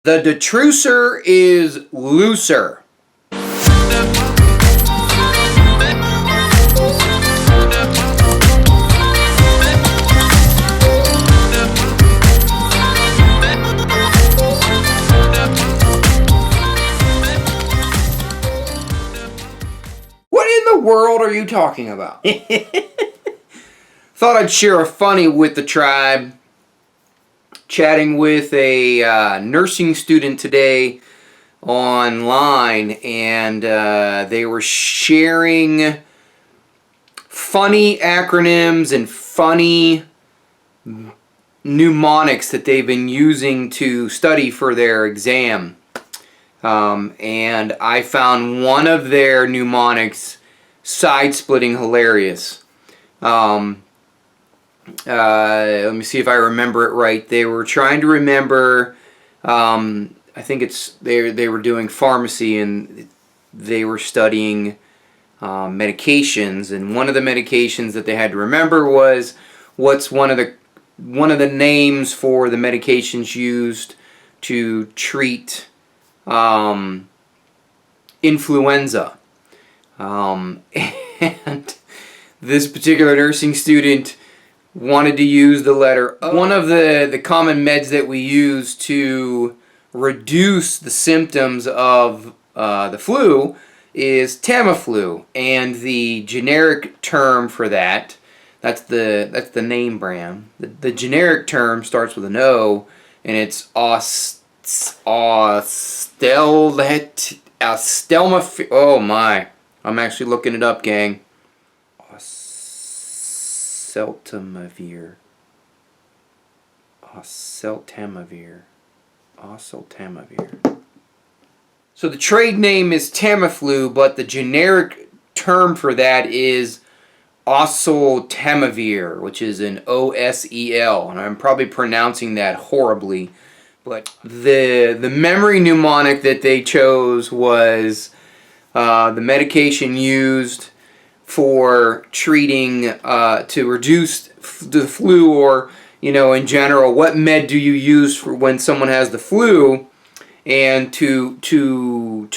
The detrusor is looser. What in the world are you talking about? Thought I'd share a funny with the tribe. Chatting with a nursing student today online, and they were sharing funny acronyms and funny mnemonics that they've been using to study for their exam. And I found one of their mnemonics side-splitting hilarious. Let me see if I remember it right. They were trying to remember, I think they were doing pharmacy, and they were studying medications, and one of the medications that they had to remember was what's one of the names for the medications used to treat influenza. And this particular nursing student wanted to use the letter O. One of the common meds that we use to reduce the symptoms of the flu is Tamiflu, and the generic term for that's the name brand. The generic term starts with an O, and it's Ostelmavir. Oh my, I'm actually looking it up, gang. Oseltamivir. So the trade name is Tamiflu, but the generic term for that is oseltamivir, which is an OSEL, and I'm probably pronouncing that horribly. But the memory mnemonic that they chose was the medication used for treating to reduce the flu, or in general, what med do you use for when someone has the flu? And to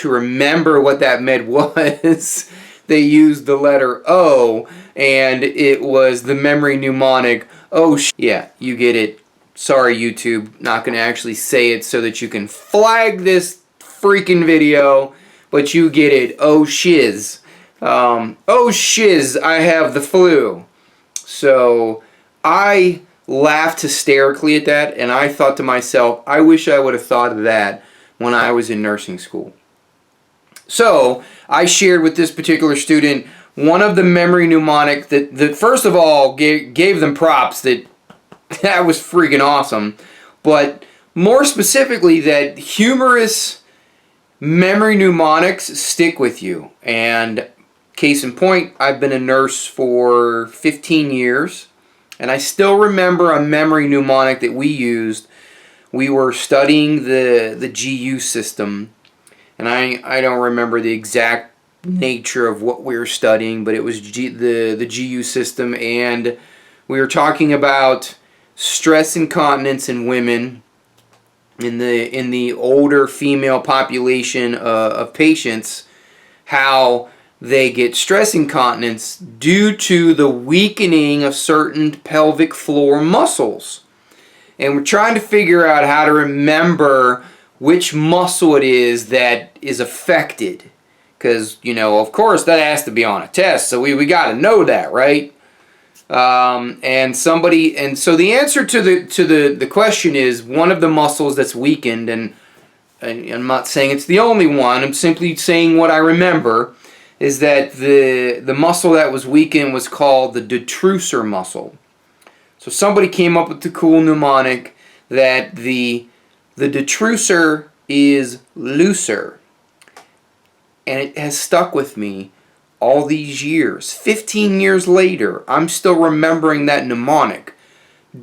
remember what that med was, they used the letter O, and it was the memory mnemonic. Oh, yeah, you get it. Sorry, YouTube, not going to actually say it so that you can flag this freaking video, but you get it. Oh, shiz. Oh shiz, I have the flu. So I laughed hysterically at that, and I thought to myself, I wish I would have thought of that when I was in nursing school. So I shared with this particular student one of the memory mnemonic that first of all gave them props that was freaking awesome, but more specifically that humorous memory mnemonics stick with you. And case in point, I've been a nurse for 15 years, and I still remember a memory mnemonic that we used. We were studying the GU system, and I don't remember the exact nature of what we were studying, but it was the GU system, and we were talking about stress incontinence in women, in the older female population of patients, how they get stress incontinence due to the weakening of certain pelvic floor muscles. And we're trying to figure out how to remember which muscle it is that is affected. Because, of course, that has to be on a test, so we got to know that, right? And so the answer to the question is one of the muscles that's weakened, and I'm not saying it's the only one, I'm simply saying what I remember, is that the muscle that was weakened was called the detrusor muscle. So somebody came up with the cool mnemonic that the detrusor is looser. And it has stuck with me all these years. 15 years later, I'm still remembering that mnemonic.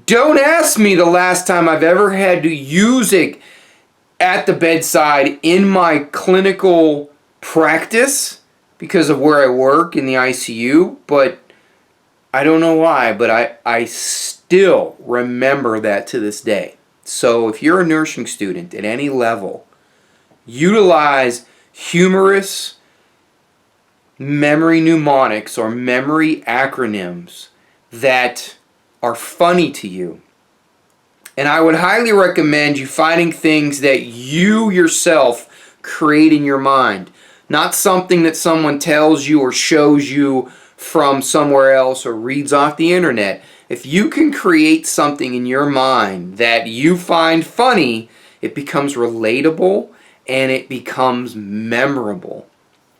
Don't ask me the last time I've ever had to use it at the bedside in my clinical practice, because of where I work in the ICU, but I don't know why, but I still remember that to this day. So if you're a nursing student at any level, utilize humorous memory mnemonics or memory acronyms that are funny to you. And I would highly recommend you finding things that you yourself create in your mind, not something that someone tells you or shows you from somewhere else or reads off the internet. If you can create something in your mind that you find funny, it becomes relatable and it becomes memorable.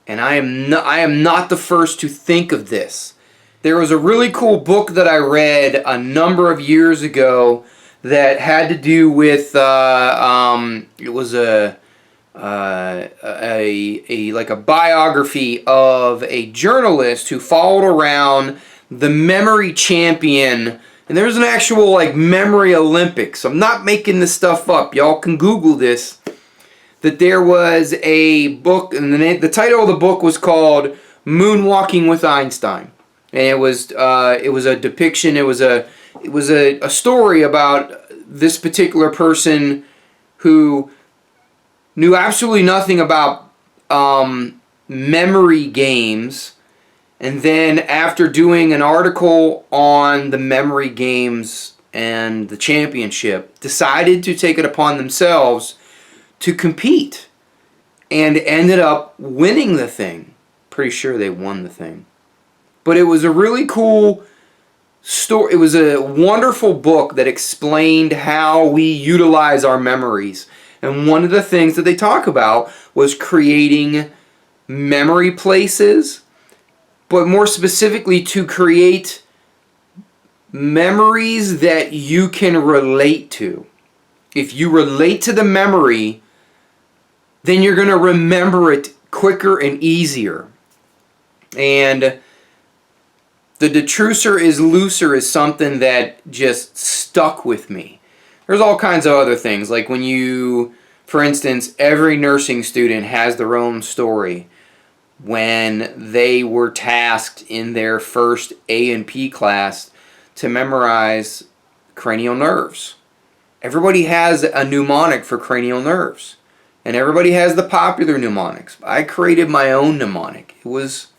And I am not the first to think of this. There was a really cool book that I read a number of years ago that had to do with it was like a biography of a journalist who followed around the memory champion, and there's an actual like memory Olympics. I'm not making this stuff up. Y'all can Google this. That there was a book, and the title of the book was called Moonwalking with Einstein, and it was a depiction. It was a story about this particular person who knew absolutely nothing about memory games, and then after doing an article on the memory games and the championship, decided to take it upon themselves to compete, and ended up winning the thing. Pretty sure they won the thing. But it was a really cool story. It was a wonderful book that explained how we utilize our memories. And one of the things that they talk about was creating memory places, but more specifically to create memories that you can relate to. If you relate to the memory, then you're going to remember it quicker and easier. And the detrusor is looser is something that just stuck with me. There's all kinds of other things, like when you, for instance, every nursing student has their own story when they were tasked in their first A&P class to memorize cranial nerves. Everybody has a mnemonic for cranial nerves. And everybody has the popular mnemonics. I created my own mnemonic. It was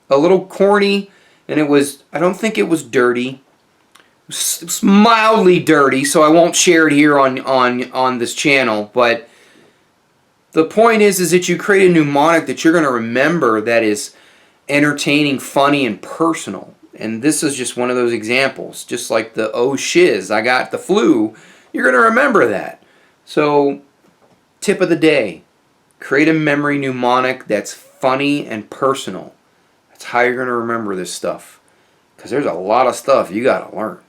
a little corny, and I don't think it was dirty. It was mildly dirty, so I won't share it here on this channel. But the point is that you create a mnemonic that you're going to remember that is entertaining, funny, and personal. And this is just one of those examples. Just like the oh shiz, I got the flu. You're going to remember that. So, tip of the day, create a memory mnemonic that's funny and personal. That's how you're going to remember this stuff. Because there's a lot of stuff you got to learn.